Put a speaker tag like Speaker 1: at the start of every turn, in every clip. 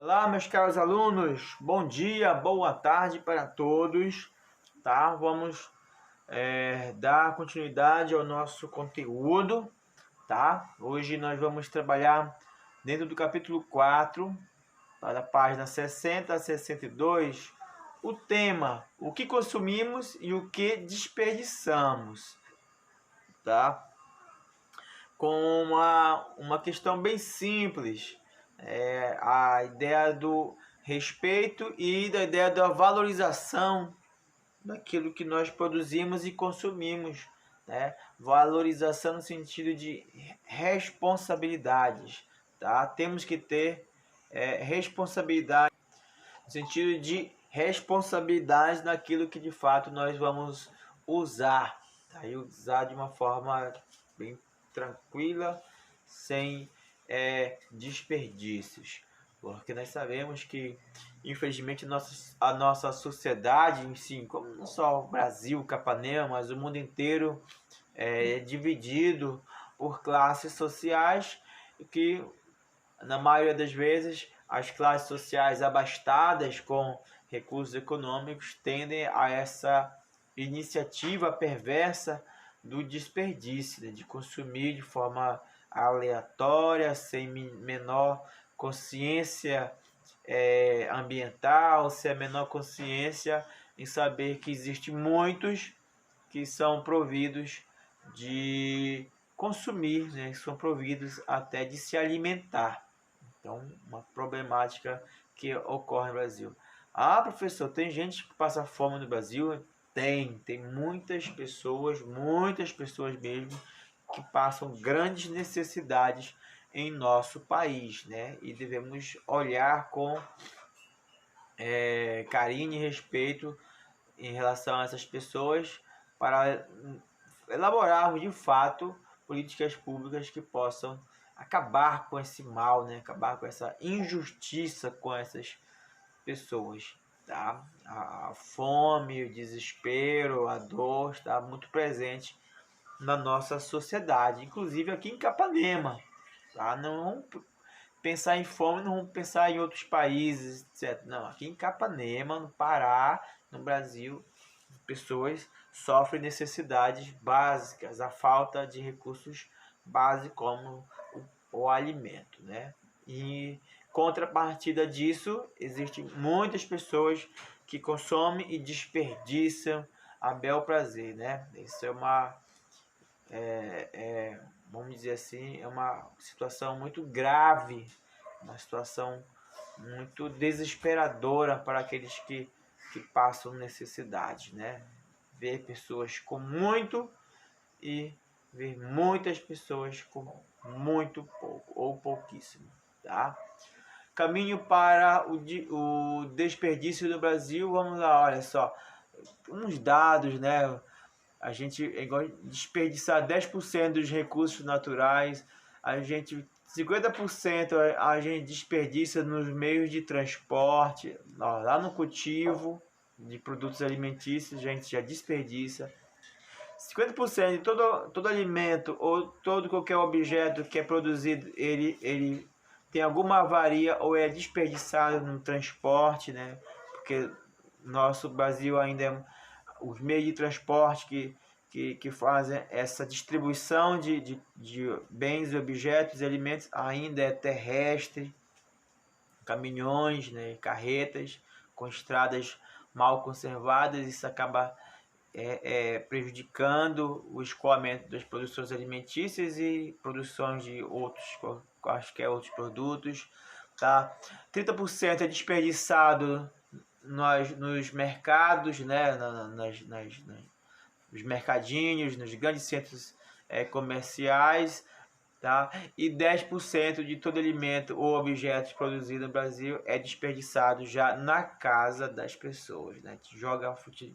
Speaker 1: Olá, meus caros alunos, bom dia, boa tarde para todos, tá? Vamos dar continuidade ao nosso conteúdo, tá? Hoje nós vamos trabalhar dentro do capítulo 4, da página 60 a 62, o tema, o que consumimos e o que desperdiçamos, tá? Com uma questão bem simples, a ideia do respeito e da ideia da valorização daquilo que nós produzimos e consumimos, né? Valorização no sentido de responsabilidades, tá? Temos que ter responsabilidade no sentido de responsabilidade naquilo que de fato nós vamos usar, tá? E usar de uma forma bem tranquila, sem desperdícios, porque nós sabemos que infelizmente a nossa sociedade em si, como não só o Brasil, Capanema, mas o mundo inteiro é dividido por classes sociais que na maioria das vezes as classes sociais abastadas com recursos econômicos tendem a essa iniciativa perversa do desperdício, né? De consumir de forma aleatória, sem menor consciência ambiental, sem a menor consciência em saber que existem muitos que são providos de consumir, né? São providos até de se alimentar. Então, uma problemática que ocorre no Brasil. Ah, professor, tem gente que passa fome no Brasil? Tem muitas pessoas mesmo, que passam grandes necessidades em nosso país, né? E devemos olhar com carinho e respeito em relação a essas pessoas para elaborarmos de fato políticas públicas que possam acabar com esse mal, né? Acabar com essa injustiça com essas pessoas, tá? A fome, o desespero, a dor está muito presente na nossa sociedade, inclusive aqui em Capanema, tá? Não pensar em fome, não vamos pensar em outros países, etc. Não, aqui em Capanema, no Pará, no Brasil, pessoas sofrem necessidades básicas, a falta de recursos básicos como o alimento, né? E contrapartida disso, existem muitas pessoas que consomem e desperdiçam a bel prazer, né? Isso é vamos dizer assim, é uma situação muito grave, uma situação muito desesperadora para aqueles que passam necessidade, né? Ver pessoas com muito e ver muitas pessoas com muito pouco ou pouquíssimo, tá? Caminho para o desperdício do Brasil, vamos lá, olha só, uns dados, né? A gente desperdiçar 10% dos recursos naturais, a gente 50% a gente desperdiça nos meios de transporte, lá no cultivo de produtos alimentícios, a gente já desperdiça. 50% de todo alimento ou todo qualquer objeto que é produzido, ele tem alguma avaria ou é desperdiçado no transporte, né? Porque nosso Brasil ainda é os meios de transporte que fazem essa distribuição de bens, objetos e alimentos ainda é terrestre, caminhões, né, carretas com estradas mal conservadas. Isso acaba prejudicando o escoamento das produções alimentícias e produções de outros produtos, tá? 30% é desperdiçado nos mercados, né? Nos mercadinhos, nos grandes centros comerciais, tá? E 10% de todo alimento ou objetos produzido no Brasil é desperdiçado já na casa das pessoas, né?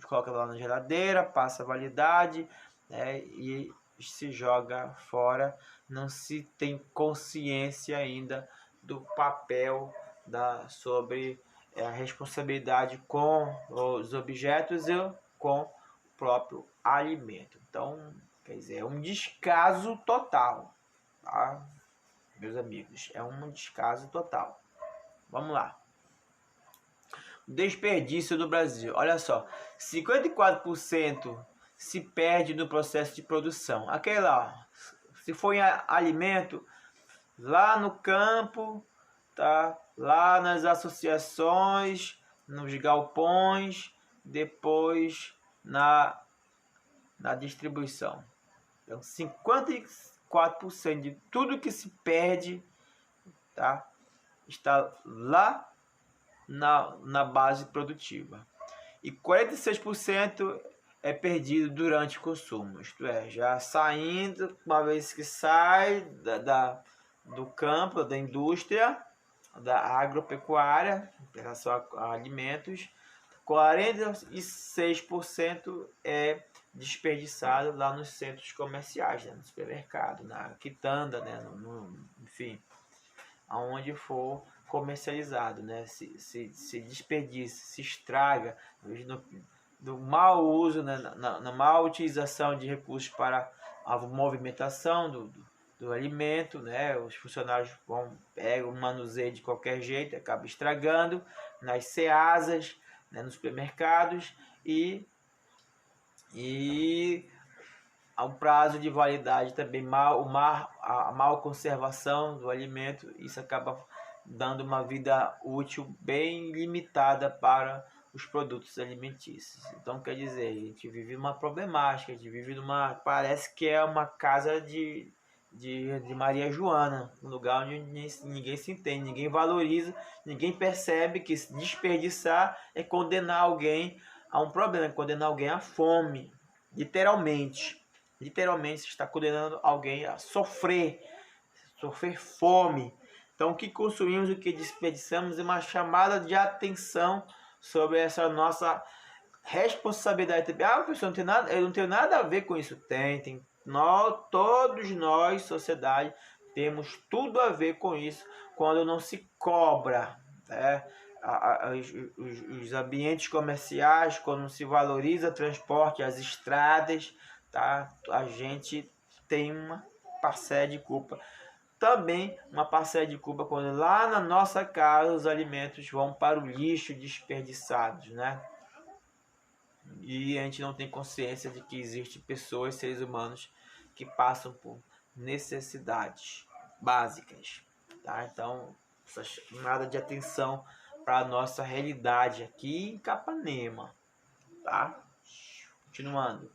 Speaker 1: Coloca lá na geladeira, passa a validade, né? E se joga fora. Não se tem consciência ainda do papel sobre a responsabilidade com os objetos e com o próprio alimento. Então, quer dizer, é um descaso total, tá? Meus amigos, é um descaso total. Vamos lá. Desperdício no Brasil. Olha só, 54% se perde no processo de produção. Aquele lá, se for em alimento, lá no campo, tá? Lá nas associações, nos galpões, depois na distribuição. Então, 54% de tudo que se perde, tá? Está lá na base produtiva. E 46% é perdido durante o consumo, isto é, já saindo, uma vez que sai do campo, da indústria, da agropecuária, em relação a alimentos, 46% é desperdiçado lá nos centros comerciais, né, no supermercado, na quitanda, né, enfim, aonde for comercializado, né? Se desperdiça, se estraga, do mau uso, né? na má utilização de recursos para a movimentação do alimento, né? Os funcionários pegam, manuseiam de qualquer jeito, acaba estragando nas ceasas, né? Nos supermercados e ao prazo de validade também, a mal conservação do alimento, isso acaba dando uma vida útil bem limitada para os produtos alimentícios. Então, quer dizer, a gente vive uma problemática, a gente vive parece que é uma casa de Maria Joana, um lugar onde ninguém se entende, ninguém valoriza, ninguém percebe que desperdiçar é condenar alguém a um problema, é condenar alguém à fome, literalmente. Literalmente, você está condenando alguém a sofrer fome. Então, o que consumimos, o que desperdiçamos é uma chamada de atenção sobre essa nossa responsabilidade também. Ah, pessoal, eu não tenho nada a ver com isso. Todos nós, sociedade, temos tudo a ver com isso quando não se cobra, né? Os ambientes comerciais, quando não se valoriza o transporte, as estradas, tá? A gente tem uma parcela de culpa. Também uma parcela de culpa quando lá na nossa casa os alimentos vão para o lixo desperdiçados, né? E a gente não tem consciência de que existem pessoas, seres humanos, que passam por necessidades básicas, tá? Então, nada de atenção para a nossa realidade aqui em Capanema, tá? Continuando.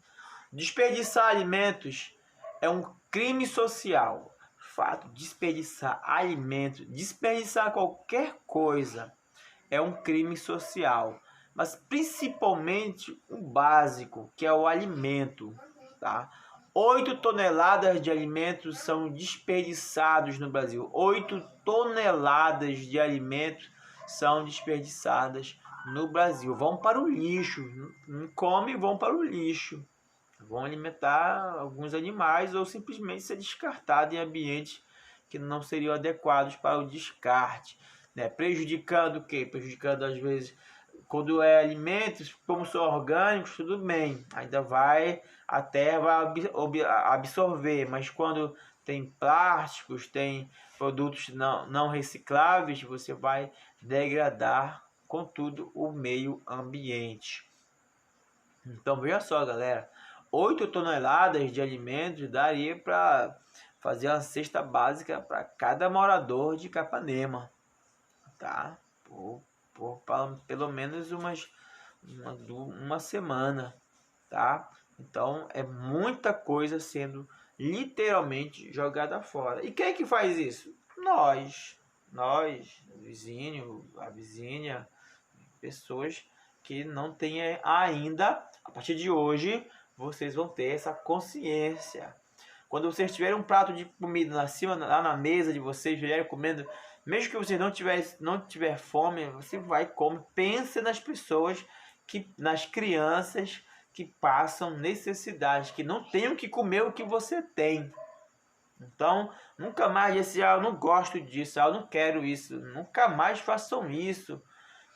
Speaker 1: Desperdiçar alimentos é um crime social. Fato, desperdiçar alimentos, desperdiçar qualquer coisa é um crime social. Mas principalmente o básico, que é o alimento, tá? 8 toneladas de alimentos são desperdiçados no Brasil. 8 toneladas de alimentos são desperdiçadas no Brasil. Vão para o lixo. Não comem, vão para o lixo. Vão alimentar alguns animais ou simplesmente ser descartado em ambientes que não seriam adequados para o descarte, né? Prejudicando o quê? Prejudicando às vezes, quando é alimentos, como são orgânicos, tudo bem, ainda a terra vai absorver, mas quando tem plásticos, tem produtos não recicláveis, você vai degradar, contudo, o meio ambiente. Então veja só, galera, 8 toneladas de alimentos daria para fazer uma cesta básica para cada morador de Capanema, tá? Pelo menos uma semana, tá? Então é muita coisa sendo literalmente jogada fora. E quem é que faz isso? Nós, o vizinho, a vizinha, pessoas que não têm ainda. A partir de hoje, vocês vão ter essa consciência. Quando vocês tiverem um prato de comida lá na mesa de vocês, estiverem comendo, mesmo que vocês não tiver fome, você vai comer. Pense nas pessoas, nas crianças que passam necessidade, que não têm o que comer o que você tem. Então, nunca mais disse, eu não gosto disso, eu não quero isso. Nunca mais façam isso,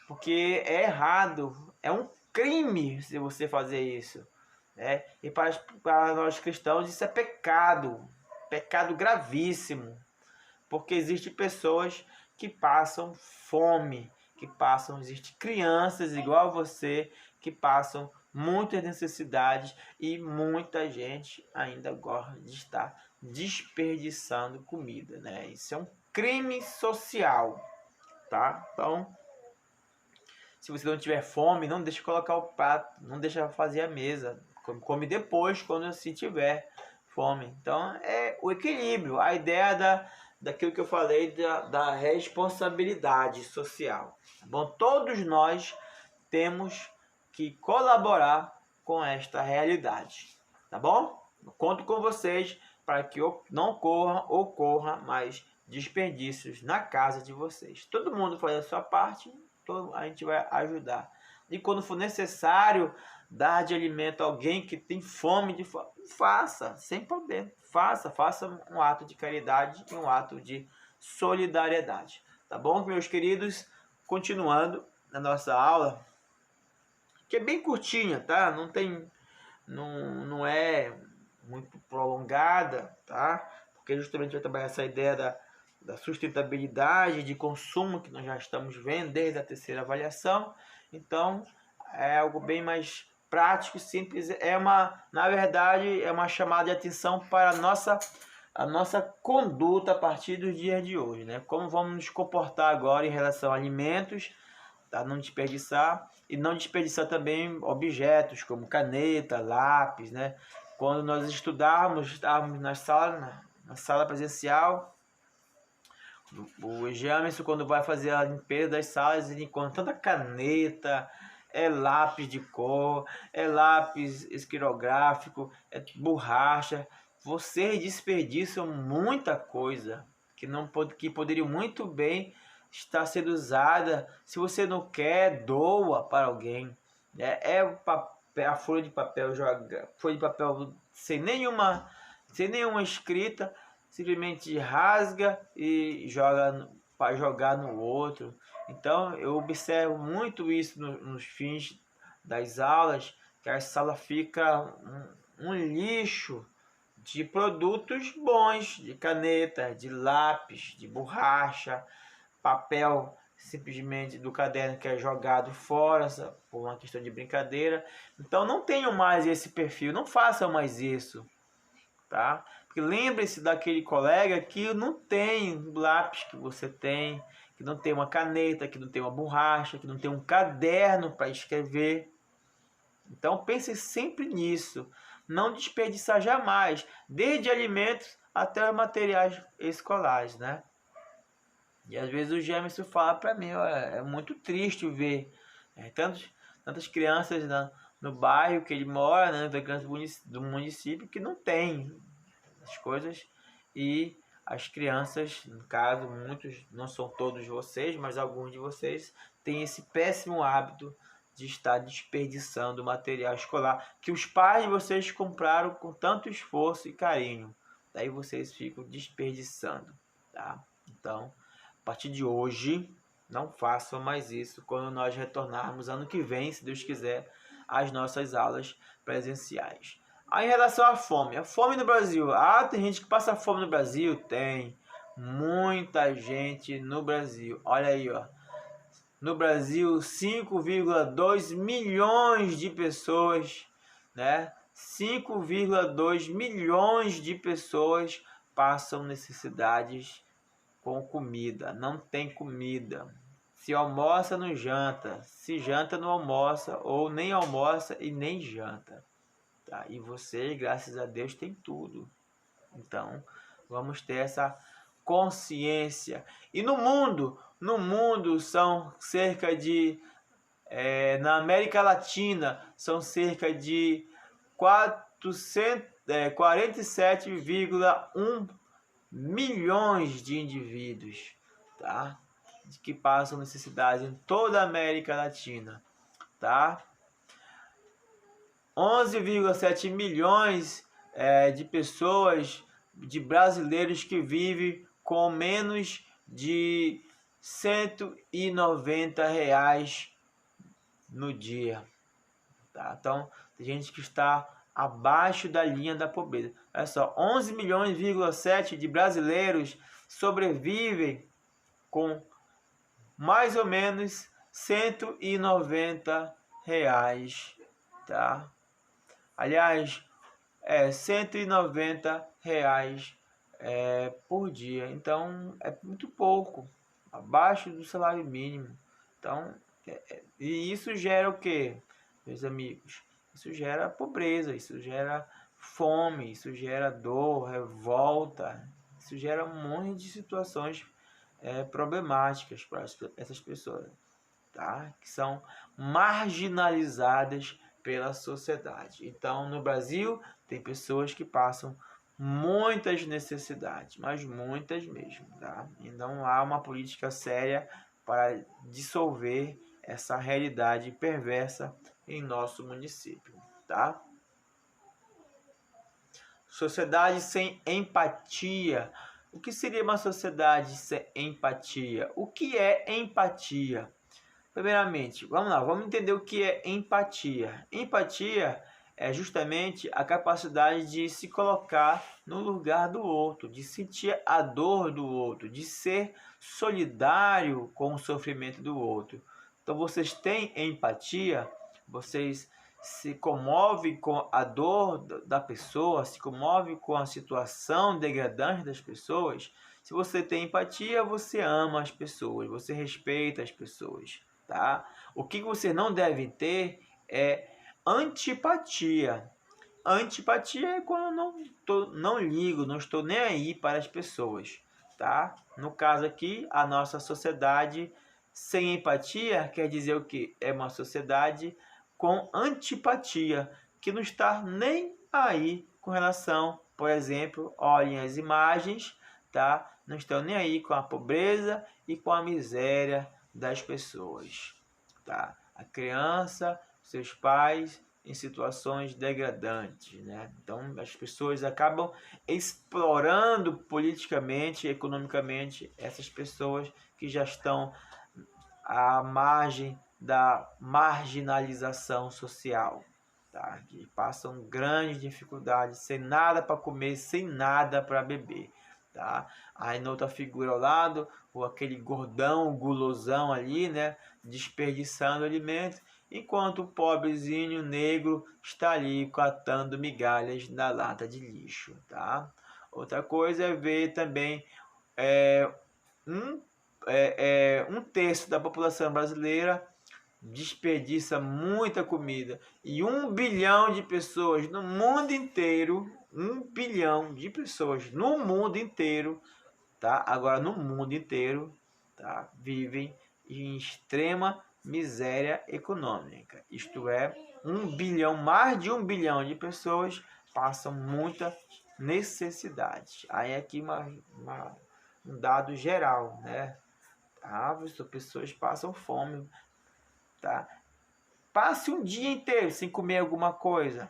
Speaker 1: porque é errado, é um crime se você fazer isso, né? E para nós cristãos isso é pecado gravíssimo, porque existem pessoas que passam fome, existem crianças igual a você que passam muitas necessidades e muita gente ainda gosta de estar desperdiçando comida, né? Isso é um crime social, tá? Então, se você não tiver fome, não deixe colocar o prato, não deixa fazer a mesa, come depois quando se tiver fome. Então, é o equilíbrio, a ideia daquilo que eu falei da responsabilidade social. Tá bom? Todos nós temos que colaborar com esta realidade, tá bom? Eu conto com vocês para que não ocorra mais desperdícios na casa de vocês. Todo mundo faz a sua parte, a gente vai ajudar. E quando for necessário dar de alimento a alguém que tem fome, faça, sem problema. Faça um ato de caridade e um ato de solidariedade. Tá bom, meus queridos? Continuando na nossa aula, que é bem curtinha, tá? Não é muito prolongada, tá? Porque justamente vai trabalhar essa ideia da sustentabilidade de consumo que nós já estamos vendo desde a terceira avaliação. Então, é algo bem mais prático e simples. Na verdade, é uma chamada de atenção para a nossa conduta a partir dos dias de hoje, né? Como vamos nos comportar agora em relação a alimentos, tá? Não desperdiçar e não desperdiçar também objetos como caneta, lápis, né? Quando nós estávamos na sala presencial, o Jamerson, quando vai fazer a limpeza das salas, ele encontra tanta caneta, lápis de cor, lápis esquirográfico, borracha. Vocês desperdiçam muita coisa que poderia muito bem estar sendo usada. Se você não quer, doa para alguém. A folha de papel sem nenhuma escrita, simplesmente rasga e joga para jogar no outro. Então eu observo muito isso nos fins das aulas, que a sala fica um lixo de produtos bons, de caneta, de lápis, de borracha, papel simplesmente do caderno que é jogado fora por uma questão de brincadeira. Então não tenham mais esse perfil, não façam mais isso, tá? Porque lembre-se daquele colega que não tem o lápis que você tem, que não tem uma caneta, que não tem uma borracha, que não tem um caderno para escrever. Então pense sempre nisso. Não desperdiçar jamais, desde alimentos até materiais escolares, né? E às vezes o Jamerson fala para mim, é muito triste ver tantas crianças no bairro que ele mora, né, do município, que não tem as coisas, e as crianças, no caso, muitos, não são todos vocês, mas alguns de vocês têm esse péssimo hábito de estar desperdiçando material escolar que os pais de vocês compraram com tanto esforço e carinho. Daí vocês ficam desperdiçando, tá? Então, a partir de hoje, não façam mais isso quando nós retornarmos ano que vem, se Deus quiser, às nossas aulas presenciais. Aí, em relação à fome, a fome no Brasil. Tem gente que passa fome no Brasil? Tem. Muita gente no Brasil. Olha aí, ó. No Brasil, 5,2 milhões de pessoas, né? 5,2 milhões de pessoas passam necessidades com comida. Não tem comida. Se almoça, não janta. Se janta, não almoça. Ou nem almoça e nem janta. Tá? E você, graças a Deus, tem tudo. Então, vamos ter essa consciência. E no mundo são cerca de... na América Latina, são cerca de 47,1 milhões de indivíduos, tá? Que passam necessidade em toda a América Latina, tá? 11,7 milhões de pessoas, de brasileiros que vivem com menos de R$190 no dia, tá? Então, tem gente que está abaixo da linha da pobreza. Olha só, 11,7 milhões de brasileiros sobrevivem com mais ou menos R$ 190, tá? Aliás, R$ 190 por dia. Então, é muito pouco, abaixo do salário mínimo. Então, e isso gera o quê, meus amigos? Isso gera pobreza, isso gera fome, isso gera dor, revolta, isso gera um monte de situações problemáticas para essas pessoas, tá? Que são marginalizadas pela sociedade. Então, no Brasil, tem pessoas que passam muitas necessidades, mas muitas mesmo, tá? E não há uma política séria para dissolver essa realidade perversa em nosso município, tá? Sociedade sem empatia. O que seria uma sociedade sem empatia? O que é empatia? Primeiramente, vamos lá, vamos entender o que é empatia. Empatia é justamente a capacidade de se colocar no lugar do outro, de sentir a dor do outro, de ser solidário com o sofrimento do outro. Então, vocês têm empatia, vocês se comovem com a dor da pessoa, se comovem com a situação degradante das pessoas. Se você tem empatia, você ama as pessoas, você respeita as pessoas. Tá? O que você não deve ter é antipatia. Antipatia é quando eu não ligo, não estou nem aí para as pessoas. Tá? No caso aqui, a nossa sociedade sem empatia quer dizer o que? É uma sociedade com antipatia, que não está nem aí com relação, por exemplo, olhem as imagens, tá? Não estão nem aí com a pobreza e com a miséria das pessoas, tá? A criança, seus pais em situações degradantes, né? Então as pessoas acabam explorando politicamente, economicamente essas pessoas que já estão à margem da marginalização social, tá? Que passam grandes dificuldades, sem nada para comer, sem nada para beber. Tá? Aí na outra figura ao lado, ou aquele gordão, gulosão ali, né, desperdiçando alimento, enquanto o pobrezinho negro está ali catando migalhas na lata de lixo, tá? Outra coisa é ver também um, um terço da população brasileira desperdiça muita comida e 1 bilhão de pessoas no mundo inteiro, 1 bilhão de pessoas no mundo inteiro, tá? Agora no mundo inteiro, tá? Vivem em extrema miséria econômica. Isto é, 1 bilhão, mais de 1 bilhão de pessoas passam muita necessidade. Aí aqui um dado geral, né? As pessoas passam fome, tá? Passe um dia inteiro sem comer alguma coisa,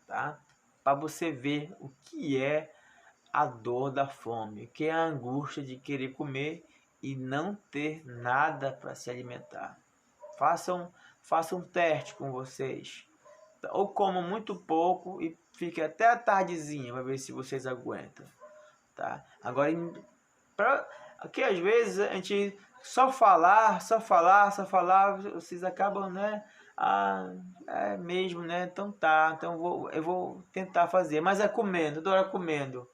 Speaker 1: tá? Para você ver o que é a dor da fome, o que é a angústia de querer comer e não ter nada para se alimentar. Façam um teste com vocês. Ou comam muito pouco e fiquem até a tardezinha para ver se vocês aguentam, tá? Agora, aqui às vezes a gente só falar, vocês acabam, né? É mesmo, né? Então tá, então eu vou tentar fazer, mas é comendo, toda hora comendo,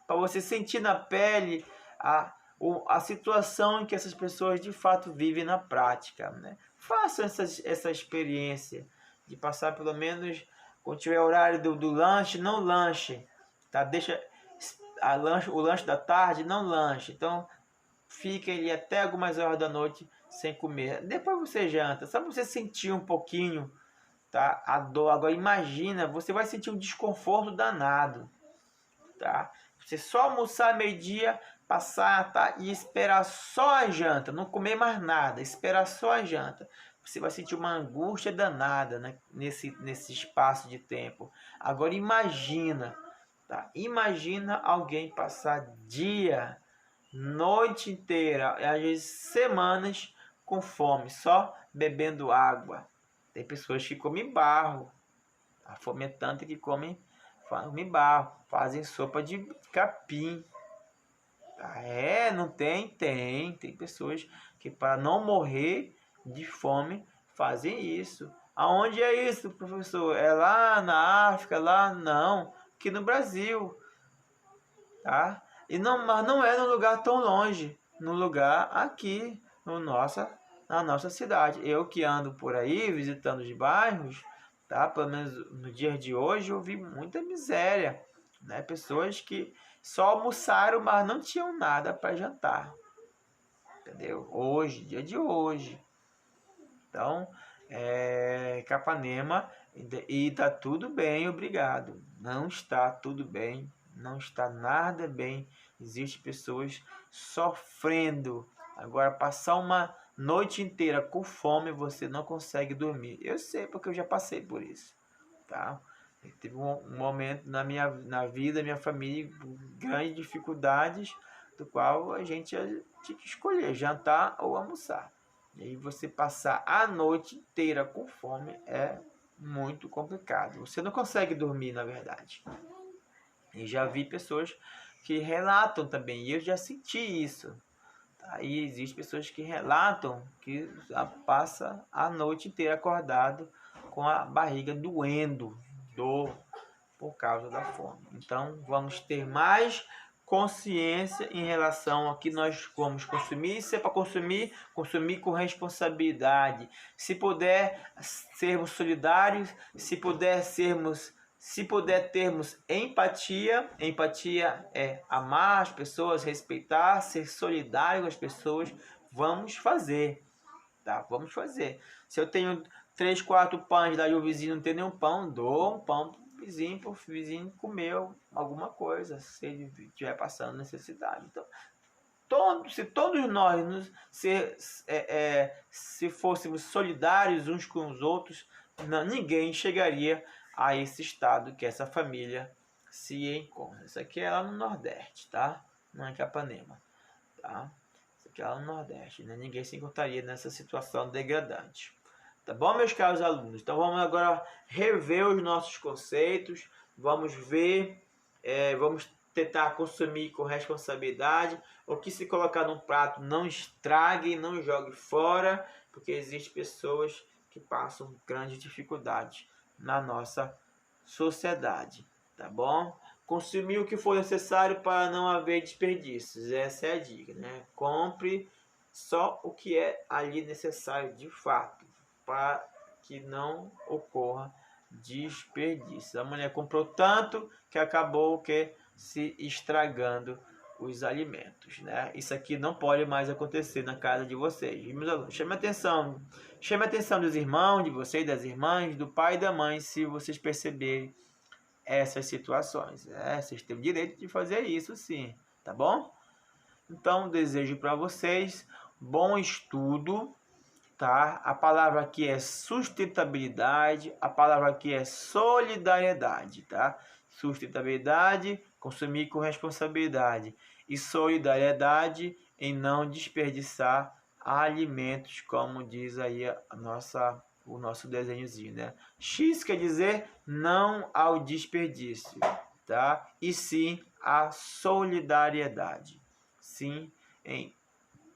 Speaker 1: para você sentir na pele a situação em que essas pessoas de fato vivem na prática, né? Façam essa experiência de passar pelo menos, quando tiver horário do lanche, não lanche, tá? Deixa o lanche da tarde, não lanche. Então, fica ali até algumas horas da noite sem comer. Depois você janta, só para você sentir um pouquinho, tá? A dor. Agora imagina, você vai sentir um desconforto danado, tá? Você só almoçar meio-dia, passar, tá? E esperar só a janta, não comer mais nada, esperar só a janta. Você vai sentir uma angústia danada, né? nesse espaço de tempo. Agora imagina, tá? Imagina alguém passar dia, noite inteira, e às vezes semanas com fome, só bebendo água. Tem pessoas que comem barro. A fome é tanta que comem barro, fazem sopa de capim, Não tem? Tem pessoas que para não morrer de fome fazem isso. Aonde é isso, professor? É lá na África, lá? Não, aqui no Brasil, tá? Mas não é num lugar tão longe, no lugar aqui, na nossa cidade. Eu que ando por aí visitando os bairros, tá? Pelo menos no dia de hoje eu vi muita miséria, né? Pessoas que só almoçaram, mas não tinham nada para jantar, entendeu? Hoje, dia de hoje. Então, Capanema, e tá tudo bem, obrigado. Não está tudo bem, não está nada bem. Existem pessoas sofrendo. Agora, passar uma noite inteira com fome, você não consegue dormir. Eu sei, porque eu já passei por isso, tá? Teve um momento na vida, minha família, grandes dificuldades, do qual a gente tinha que escolher jantar ou almoçar. E aí você passar a noite inteira com fome é muito complicado. Você não consegue dormir, na verdade. E já vi pessoas que relatam também, e eu já senti isso. Aí existem pessoas que relatam que passa a noite inteira acordado com a barriga doendo, por causa da fome. Então vamos ter mais consciência em relação ao que nós vamos consumir. Se é para consumir, consumir com responsabilidade. Se puder sermos solidários, se puder termos empatia. Empatia é amar as pessoas, respeitar, ser solidário com as pessoas. Vamos fazer, tá? Vamos fazer. Se eu tenho 3, 4 pães, daí o vizinho não tem nenhum pão, dou um pão pro vizinho comer alguma coisa, se ele estiver passando necessidade. Então, se todos nós se fôssemos solidários uns com os outros, ninguém chegaria a esse estado que essa família se encontra. Isso aqui é lá no Nordeste, tá? Não é Capanema, tá? Isso aqui é lá no Nordeste, né? Ninguém se encontraria nessa situação degradante. Tá bom, meus caros alunos? Então vamos agora rever os nossos conceitos, vamos vamos tentar consumir com responsabilidade. O que se colocar num prato, não estrague, não jogue fora, porque existem pessoas que passam grandes dificuldades na nossa sociedade, tá bom? Consumir o que for necessário para não haver desperdícios, essa é a dica, né? Compre só o que é ali necessário de fato, para que não ocorra desperdício. A mulher comprou tanto que acabou se estragando os alimentos, né? Isso aqui não pode mais acontecer na casa de vocês. Meus alunos, chame a atenção dos irmãos, de vocês, das irmãs, do pai e da mãe, se vocês perceberem essas situações. Vocês têm o direito de fazer isso, sim, tá bom? Então, desejo para vocês bom estudo, tá? A palavra aqui é sustentabilidade, a palavra aqui é solidariedade, tá? Sustentabilidade, consumir com responsabilidade, e solidariedade em não desperdiçar alimentos, como diz aí o nosso desenhozinho, né? X quer dizer não ao desperdício, tá? E sim a solidariedade, sim em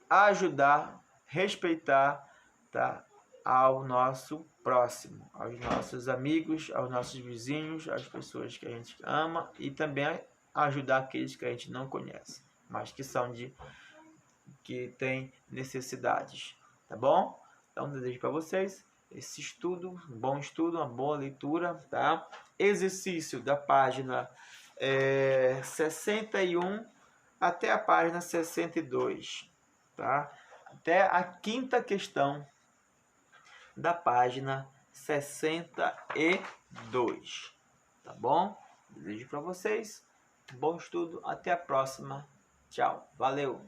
Speaker 1: ajudar, respeitar, tá, ao nosso próximo, aos nossos amigos, aos nossos vizinhos, às pessoas que a gente ama, e também ajudar aqueles que a gente não conhece, mas que têm necessidades, tá bom? Então desejo para vocês esse estudo, um bom estudo, uma boa leitura, tá? Exercício da página 61 até a página 62, tá? Até a quinta questão da página 62, tá bom? Desejo para vocês um bom estudo, até a próxima, tchau, valeu!